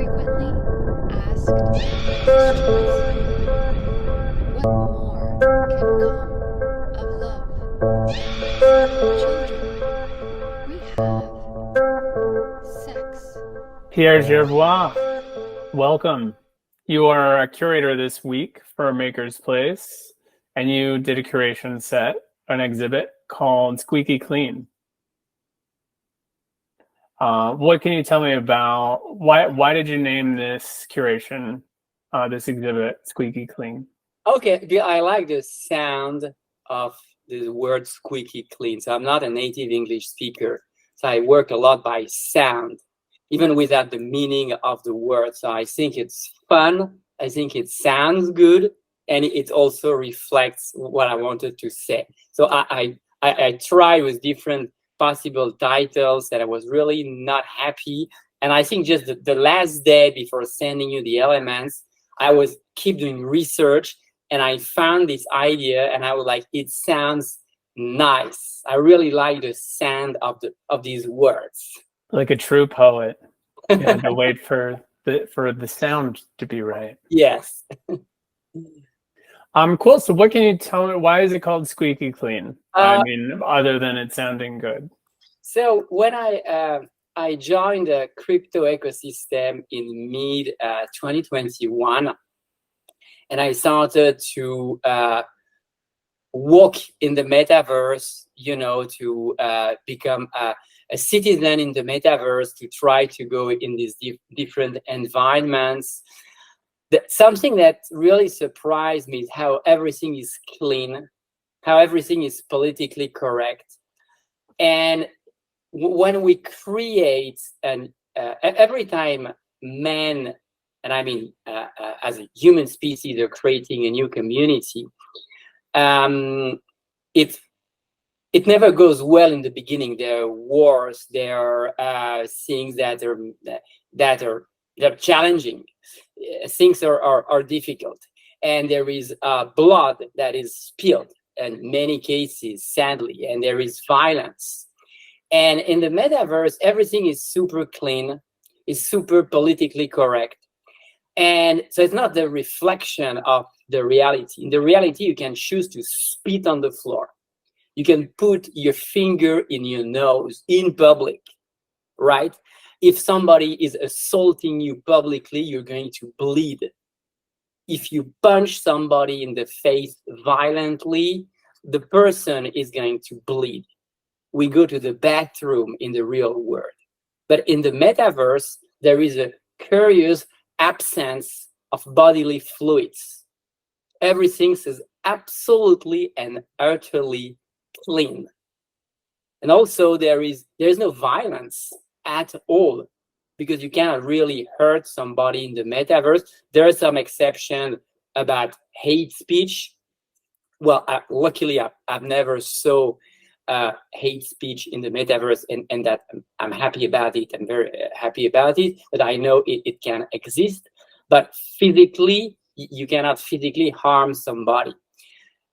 frequently asked questions. What more can come of love? Children, we have sex. Pierre Gervois, welcome. You are a curator this week for MakersPlace, and you did a curation set, an exhibit called Squeaky Clean. What can you tell me about why did you name this curation, this exhibit, Squeaky Clean? Okay, I like the sound of the word squeaky clean. So I'm not a native English speaker, so I work a lot by sound, even without the meaning of the word. So I think it's fun, I think it sounds good, and it also reflects what I wanted to say. So I try with different possible titles that I was really not happy. And I think just the last day before sending you the elements, I was keep doing research and I found this idea and I was like, it sounds nice. I really like the sound of these words. Like a true poet, you had to wait for the sound to be right. Yes. Cool. So what can you tell me? Why is it called Squeaky Clean? I mean, other than it sounding good. So when I joined the crypto ecosystem in mid 2021, and I started to walk in the metaverse, to become a citizen in the metaverse, to try to go in these different environments. Something that really surprised me is how everything is clean, how everything is politically correct. And when we create, and every time men, and I mean, as a human species, are creating a new community, it never goes well in the beginning. There are wars, there are things that are challenging. Things are difficult, and there is blood that is spilled in many cases, sadly, and there is violence. And in the metaverse, everything is super clean, is super politically correct. And so it's not the reflection of the reality. In the reality, you can choose to spit on the floor. You can put your finger in your nose in public, right? If somebody is assaulting you publicly, you're going to bleed. If you punch somebody in the face violently, the person is going to bleed. We go to the bathroom in the real world. But in the metaverse, there is a curious absence of bodily fluids. Everything is absolutely and utterly clean. And also there is no violence at all, because you cannot really hurt somebody in the metaverse. There are some exceptions about hate speech. Well, luckily I've never saw hate speech in the metaverse, and that I'm happy about it. I'm very happy about it, but I know it can exist. But physically, you cannot physically harm somebody.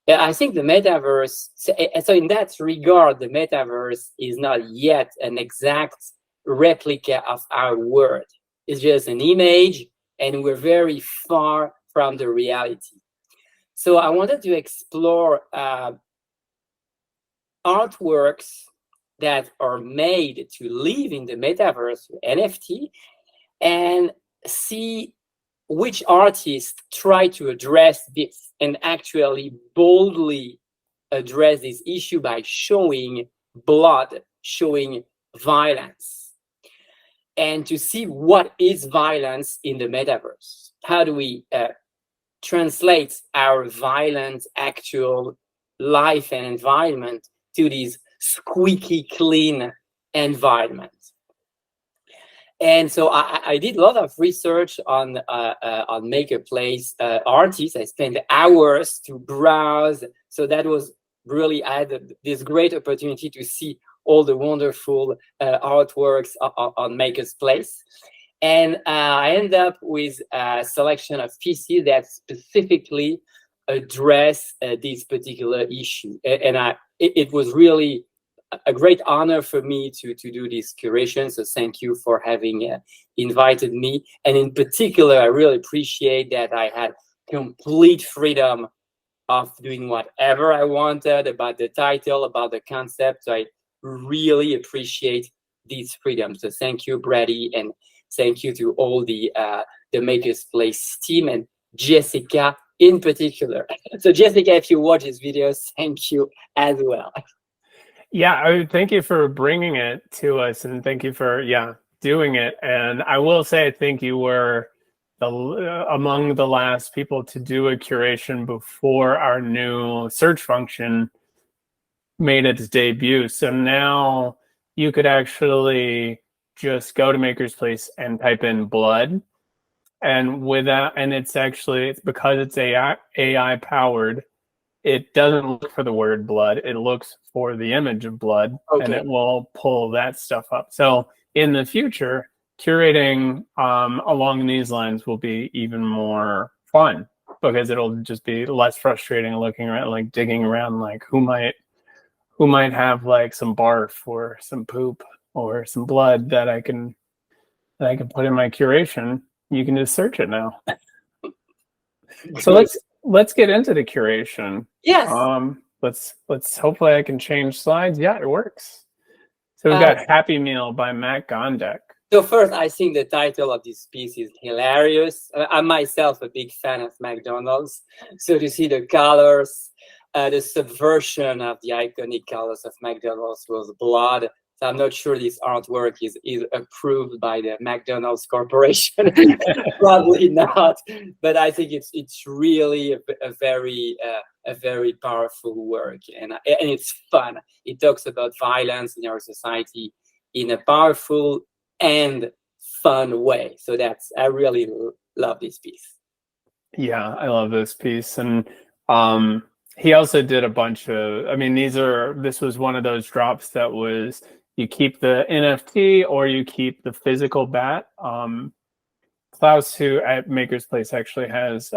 I think the metaverse, so in that regard, the metaverse is not yet an exact replica of our world. It's just an image, and we're very far from the reality. So I wanted to explore artworks that are made to live in the metaverse, NFT, and see which artists try to address this and actually boldly address this issue by showing blood, showing violence, and to see what is violence in the metaverse. How do we translate our violent actual life and environment to this squeaky clean environment? And so I did a lot of research on MakersPlace artists. I spent hours to browse. So that was really, I had this great opportunity to see all the wonderful artworks on MakersPlace. And I ended up with a selection of pieces that specifically address this particular issue. And it was really a great honor for me to do this curation. So thank you for having invited me. And in particular, I really appreciate that I had complete freedom of doing whatever I wanted about the title, about the concept. So I really appreciate this freedom. So thank you, Brady, and thank you to all the MakersPlace team and Jessica in particular. So Jessica, if you watch this video, thank you as well. Yeah, thank you for bringing it to us, and thank you for doing it. And I will say, I think you were among the last people to do a curation before our new search function made its debut. So now you could actually just go to MakersPlace and type in blood, and it's because it's AI powered. It doesn't look for the word blood. It looks for the image of blood, and it will pull that stuff up. So in the future, curating along these lines will be even more fun, because it'll just be less frustrating looking around, like digging around, like who might have like some barf or some poop or some blood that I can put in my curation. You can just search it now. So let's get into the curation. Yes. Let's hopefully I can change slides. Yeah, it works. So we've got Happy Meal by Matt Gondek. So first, I think the title of this piece is hilarious. I'm myself a big fan of McDonald's. So to see the colors, the subversion of the iconic colors of McDonald's with blood. So I'm not sure this artwork is approved by the McDonald's Corporation. Probably not. But I think it's really a very powerful work, and it's fun. It talks about violence in our society in a powerful and fun way. So I really love this piece. Yeah, I love this piece. And he also did a bunch of, this was one of those drops that was, you keep the NFT or you keep the physical bat. Klaus, who at MakersPlace actually has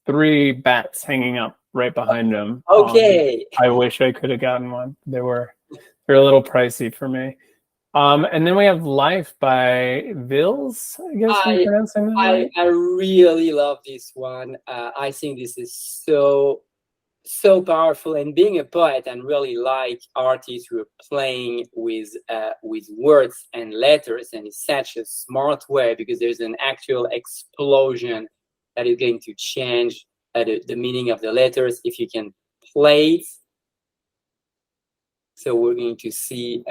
3 bats hanging up right behind him. Okay. I wish I could have gotten one. They're a little pricey for me. And then we have Life by Vhils, I guess I'm pronouncing that right. I really love this one. I think this is so powerful. And being a poet, and really like artists who are playing with words and letters, and it's such a smart way, because there's an actual explosion that is going to change the meaning of the letters if you can play it. So we're going to see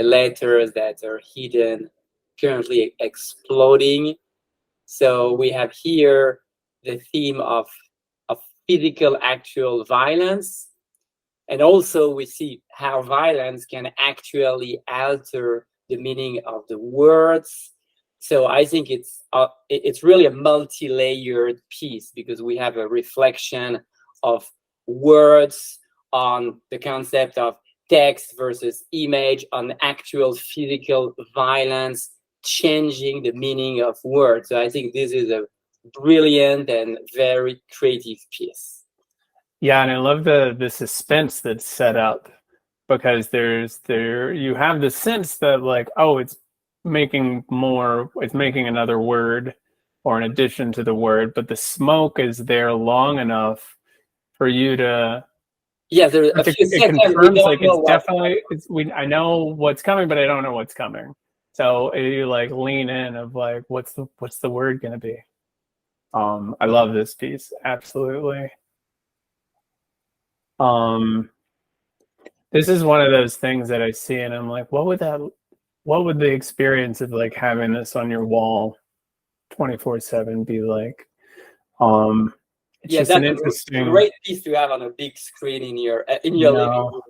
letters that are hidden, currently exploding. So we have here the theme of physical actual violence, and also we see how violence can actually alter the meaning of the words. So I think it's really a multi-layered piece, because we have a reflection of words on the concept of text versus image, on actual physical violence changing the meaning of words. So I think this is a brilliant and very creative piece. Yeah, and I love the suspense that's set up, because you have the sense that, like, oh, it's making another word or an addition to the word, but the smoke is there long enough for you to there's a few seconds. It confirms, like, it's definitely, I know what's coming, but I don't know what's coming. So you like lean in of like, what's the word gonna be? I love this piece, absolutely. This is one of those things that I see and I'm like, what would the experience of like having this on your wall 24/7 be like? It's just that's an interesting, a great piece to have on a big screen in your living room.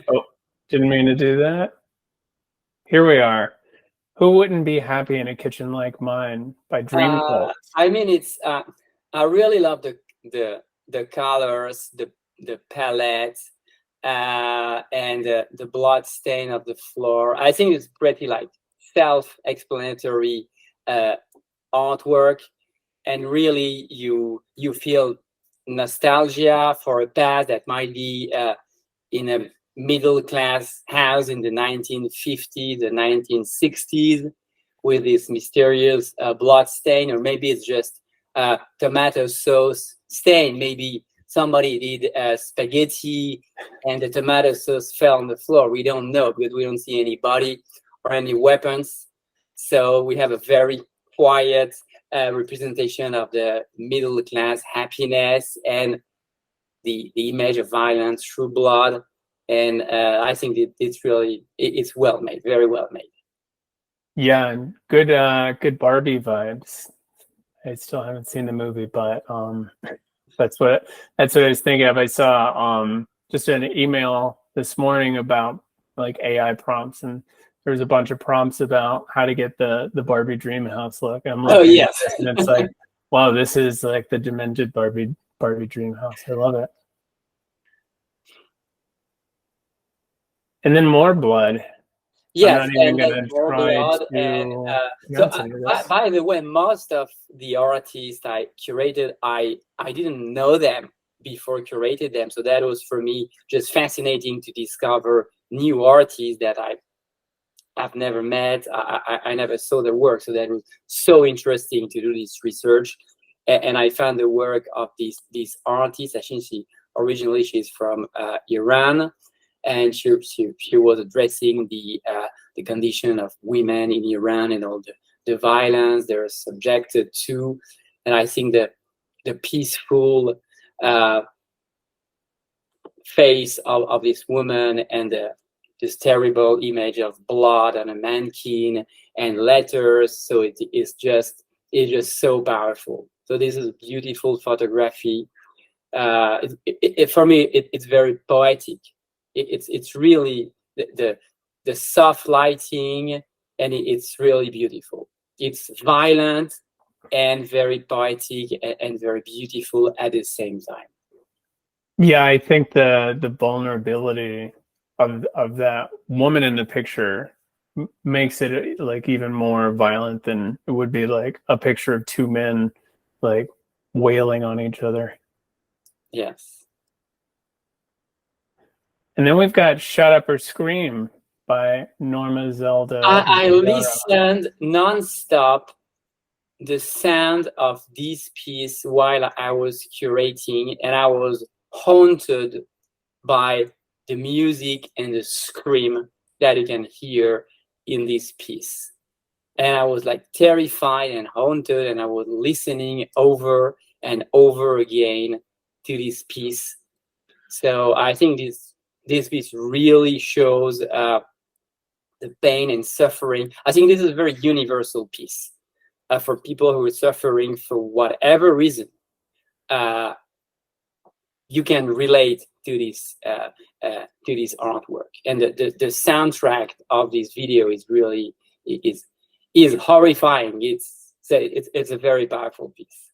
Oh, didn't mean to do that. Here we are. Who wouldn't be happy in a kitchen like mine by Dream Cult? It's I really love the colors, the palette, and the blood stain of the floor. I think it's pretty like self-explanatory artwork, and really you feel nostalgia for a past that might be in a middle class house in the 1950s, the 1960s, with this mysterious blood stain, or maybe it's just tomato sauce stain. Maybe somebody did spaghetti and the tomato sauce fell on the floor. We don't know because we don't see any body or any weapons. So we have a very quiet representation of the middle class happiness and the image of violence through blood. And I think it's well made, very well made. Yeah, and good Barbie vibes. I still haven't seen the movie, but that's what I was thinking of. I saw just an email this morning about like AI prompts, and there's a bunch of prompts about how to get the Barbie dream house look. And I'm looking Oh yes, at it, and it's like, wow, this is like the demented Barbie dream house. I love it. And then more blood. yes, I'm not even and gonna more try blood. to And pronounce any of this. by the way, most of the artists I curated, I didn't know them before curated them, so that was for me just fascinating to discover new artists that I've never met. I never saw their work, so that was so interesting to do this research. And I found the work of this artist. I think she's from Iran, and she was addressing the condition of women in Iran and all the violence they're subjected to. And I think that the peaceful face of this woman and this terrible image of blood on a mannequin and letters. So it's just so powerful. So this is beautiful photography. For me, it's very poetic. It's really the soft lighting, and it's really beautiful. It's violent and very poetic and very beautiful at the same time. Yeah, I think the vulnerability of that woman in the picture makes it like even more violent than it would be like a picture of two men like wailing on each other. Yes. And then we've got Shut Up or Scream by Norma Zelda I Jara. listened nonstop the sound of this piece while I was curating, and I was haunted by the music and the scream that you can hear in this piece. And I was like terrified and haunted, and I was listening over and over again to this piece. So I think this piece really shows the pain and suffering. I think this is a very universal piece for people who are suffering for whatever reason. You can relate to this artwork, and the soundtrack of this video is really is horrifying. It's a very powerful piece.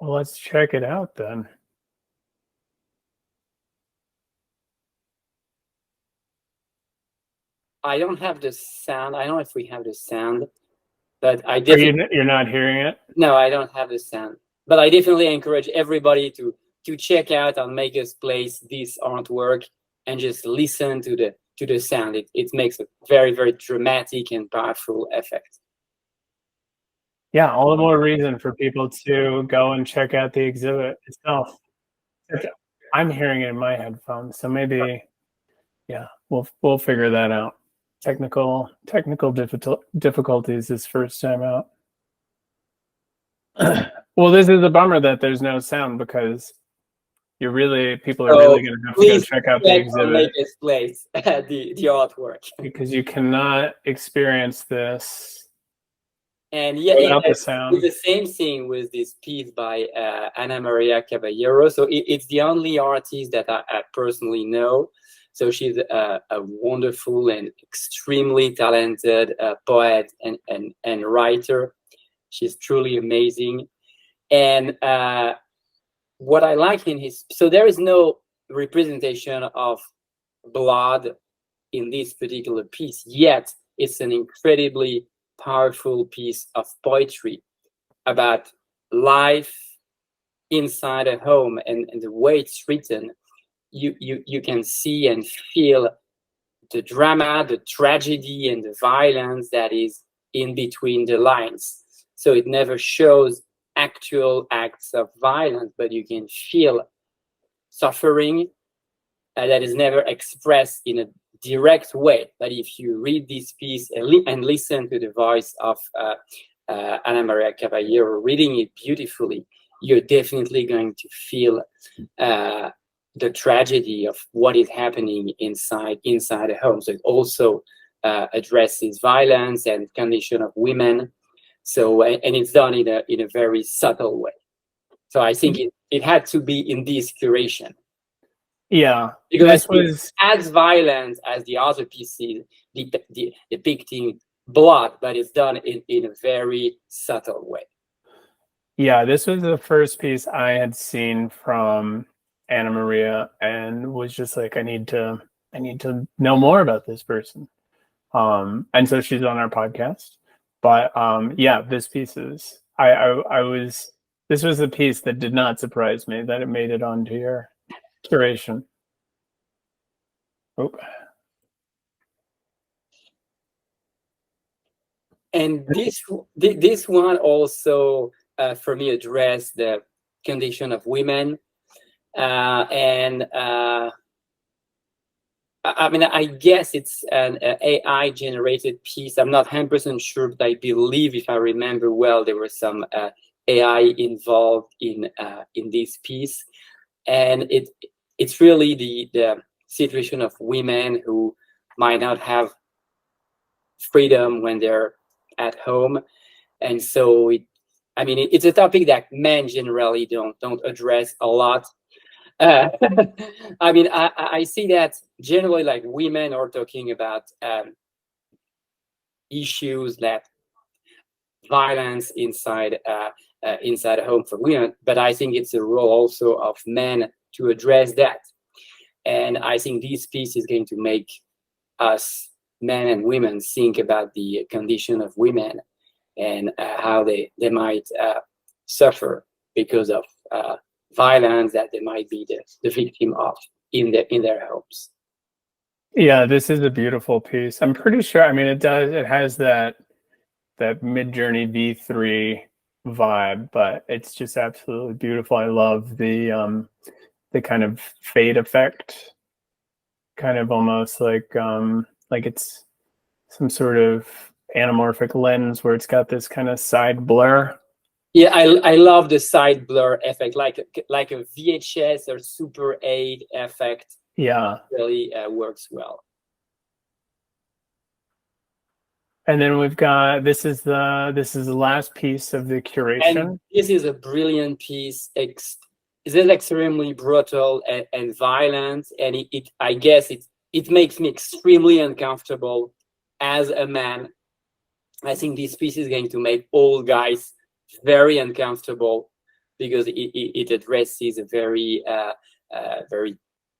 Well, let's check it out then. I don't have the sound. I don't know if we have the sound, but I definitely. You're not hearing it? No, I don't have the sound. But I definitely encourage everybody to check out on MakersPlace this artwork and just listen to the sound. It makes a very, very dramatic and powerful effect. Yeah, all the more reason for people to go and check out the exhibit itself. I'm hearing it in my headphones, so maybe, yeah, we'll figure that out. Technical difficulties this first time out. Well, this is a bummer that there's no sound, because people are really going to have to go check out the exhibit. MakersPlace, the artwork, because you cannot experience this. And yeah, it's the same thing with this piece by Maria Caballero. So it's the only artist that I personally know. So she's a wonderful and extremely talented poet and writer. She's truly amazing. And what I like in so there is no representation of blood in this particular piece, yet it's an incredibly powerful piece of poetry about life inside a home, and the way it's written you can see and feel the drama, the tragedy, and the violence that is in between the lines. So it never shows actual acts of violence, but you can feel suffering that is never expressed in a direct way. But if you read this piece and listen to the voice of Maria Caballero reading it beautifully, you're definitely going to feel the tragedy of what is happening inside a home. So it also addresses violence and condition of women. So and it's done in a very subtle way. So I think it had to be in this curation. Yeah, because it's as violent as the other pieces depicting blood, but it's done in a very subtle way. Yeah, this was the first piece I had seen from Anna Maria, and was just like, I need to know more about this person. And so she's on our podcast. But yeah, this piece is this was the piece that did not surprise me that it made it onto your curation. Oh. And this one also for me addressed the condition of women, and I mean, I guess it's an AI generated piece. I'm not 100% sure, but I believe, if I remember well, there was some AI involved in this piece, and it's really the situation of women who might not have freedom when they're at home, and so it's a topic that men generally don't address a lot. I mean, I see that generally, like, women are talking about issues that violence inside a home for women, but I think it's a role also of men to address that. And I think this piece is going to make us, men and women, think about the condition of women and how they might suffer because of violence that they might be the victim of in their homes. Yeah, this is a beautiful piece. I'm pretty sure, I mean, it has that Mid-Journey V3 vibe, but it's just absolutely beautiful. I love the kind of fade effect, kind of almost like it's some sort of anamorphic lens where it's got this kind of side blur. Yeah, I love the side blur effect, like a VHS or Super 8 effect. Yeah, really works well. And then we've got this is the last piece of the curation. And this is a brilliant piece. It is extremely brutal and violent, and I guess it makes me extremely uncomfortable as a man. I think this piece is going to make all guys very uncomfortable because it addresses a very very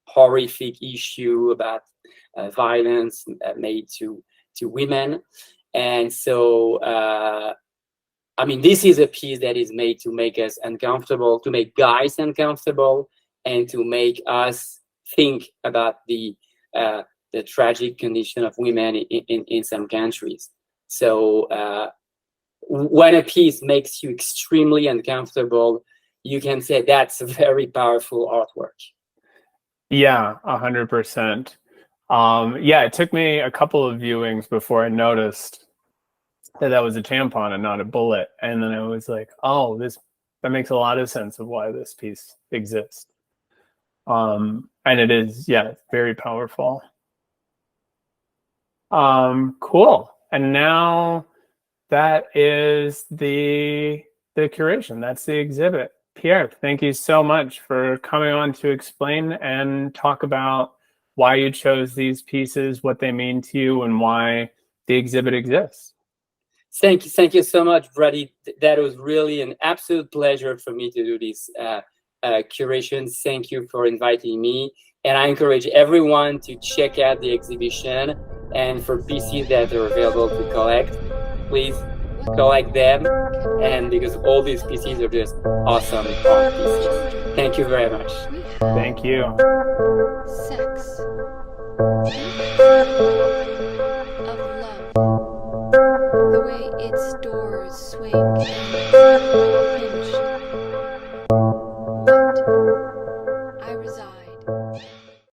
horrific issue about violence made to women. And so I mean, this is a piece that is made to make us uncomfortable, to make guys uncomfortable, and to make us think about the tragic condition of women in some countries. So when a piece makes you extremely uncomfortable, you can say that's a very powerful artwork. Yeah, 100%. Yeah, it took me a couple of viewings before I noticed that was a tampon and not a bullet. And then I was like, oh, that makes a lot of sense of why this piece exists. And it is, yeah, very powerful. Cool. And now that is the curation. That's the exhibit. Pierre, thank you so much for coming on to explain and talk about why you chose these pieces, what they mean to you, and why the exhibit exists. Thank you so much, Brady. That was really an absolute pleasure for me to do this curation. Thank you for inviting me. And I encourage everyone to check out the exhibition, and for pieces that are available to collect, please collect them, and because all these pieces are just awesome art pieces. Thank you very much. We have Thank you. sex. Of love. The way its doors swing.